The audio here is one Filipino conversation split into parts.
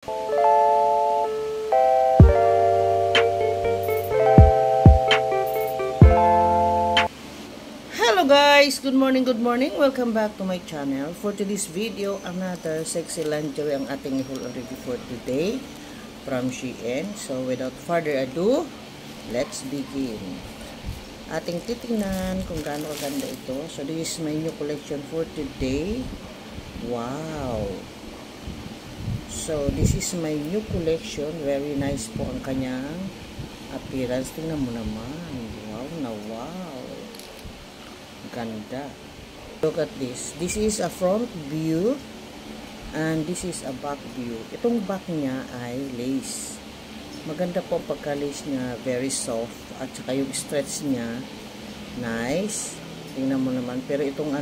Hello guys! Good morning, good morning! Welcome back to my channel. For today's video, another sexy lingerie ang ating i-haul already for today from Shein. So without further ado, let's begin. Ating titingnan kung gaano kaganda ito. So this is my new collection for today. Wow! So this is my new collection. Very nice po ang kanyang appearance. Tingnan mo naman. Wow na wow! Ganda. Look at this. This is a front view and this is a back view. Itong back niya ay lace. Maganda po ang pagka-lace niya. Very soft. At saka yung stretch niya nice. Tingnan mo naman. Pero itong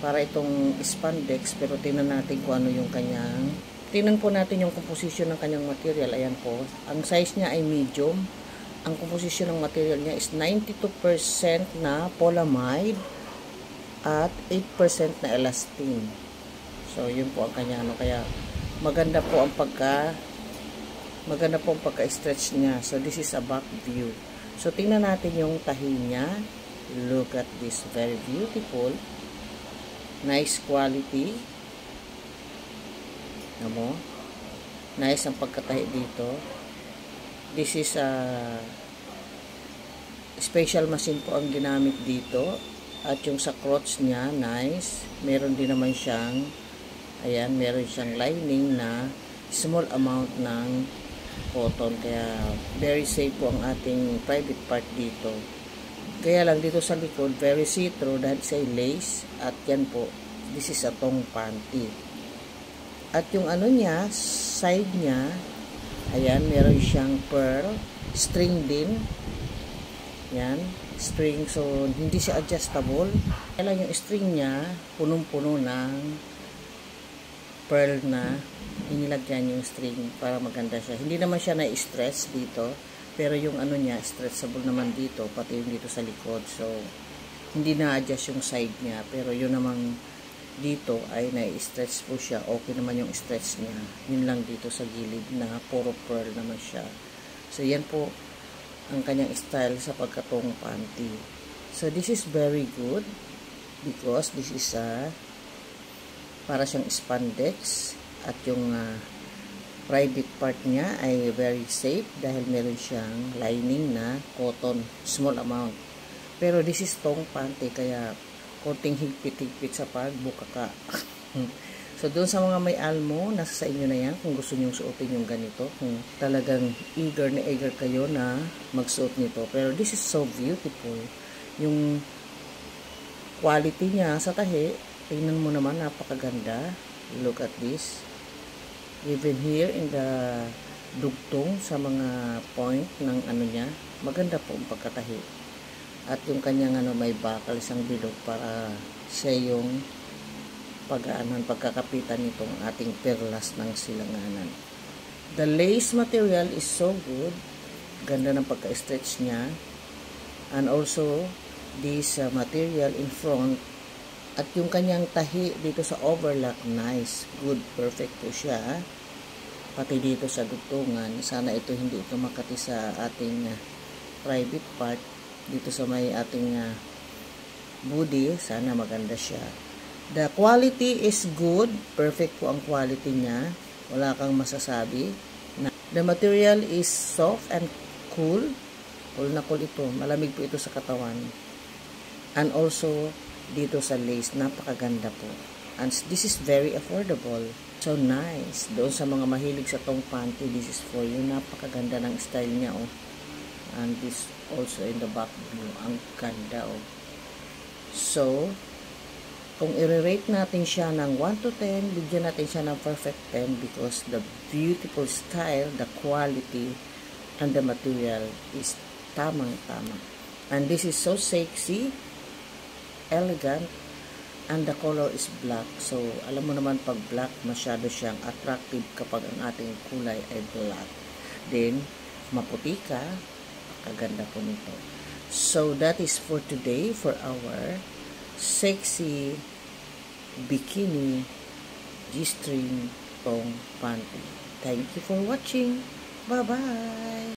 para itong spandex. Pero tingnan natin kung ano yung kanyang. Tingnan po natin yung composition ng kanyang material. Ayan po. Ang size niya ay medium. Ang composition ng material niya is 92% na polyamide at 8% na elastine. So, yun po ang kanya kaya maganda po ang pagka-stretch niya. So, this is a back view. So, tingnan natin yung tahi niya. Look at this. Very beautiful. Nice quality. Alam mo? Nice ang pagkatahi dito. This is a special machine po ang ginamit dito. At yung sa crotch niya, nice. Meron din naman siyang, ayan, meron siyang lining na small amount ng cotton. Kaya very safe po ang ating private part dito. Kaya lang dito sa likod, very see-through dahil sa lace. At yan po, this is a thong panty. At yung niya, side niya, ayan, meron siyang pearl, string din. Yan, string. So, hindi siya adjustable. Kaya lang yung string niya, punong-puno ng pearl na inilagyan yung string para maganda siya. Hindi naman siya na-stress dito. Pero yung niya, stretchable naman dito, pati yung dito sa likod. So, hindi na-adjust yung side niya. Pero yun namang dito ay na-stretch po siya. Okay naman yung stretch niya. Yun lang dito sa gilid na puro pearl naman siya. So, yan po ang kanyang style sa pagkatong panty. So, this is very good because this is para siyang spandex at yung private part niya ay very safe dahil meron siyang lining na cotton, small amount. Pero this is thong panty kaya konting higpit-higpit sa pagbukaka. So, doon sa mga may almo, nasa sa inyo na yan kung gusto nyo suotin yung ganito. Kung talagang eager na eager kayo na magsuot nito. Pero this is so beautiful. Yung quality niya sa tahi, tingnan mo naman, napakaganda. Look at this. Even here in the dugtong sa mga point ng niya, maganda po ang pagkatahi. At yung kanyang may bakal, isang bilog para siya yung pagkakapitan nitong ating perlas ng silanganan. The lace material is so good. Ganda ng pagka-stretch niya. And also, this material in front at yung kanyang tahi dito sa overlock, nice. Good, perfect po siya. Pati dito sa dugtungan. Sana hindi ito makati sa ating private part. Dito sa may ating booty, sana maganda siya. The quality is good. Perfect po ang quality niya. Wala kang masasabi. The material is soft and cool. Cool na cool ito. Malamig po ito sa katawan. And also, dito sa lace, napakaganda po. And this is very affordable. So nice. Doon sa mga mahilig sa thong panty, this is for you. Napakaganda ng style niya, oh. And this also in the back view. Ang ganda, oh. So, kung i-rate natin siya ng 1 to 10, bigyan natin siya ng perfect 10 because the beautiful style, the quality, and the material is tamang-tama. And this is so sexy, elegant, and the color is black. So, alam mo naman pag black, masyado siyang attractive kapag ang ating kulay ay black. Then, maputi ka, kaganda po nito. So, that is for today for our sexy bikini G-string itong panty. Thank you for watching. Bye-bye!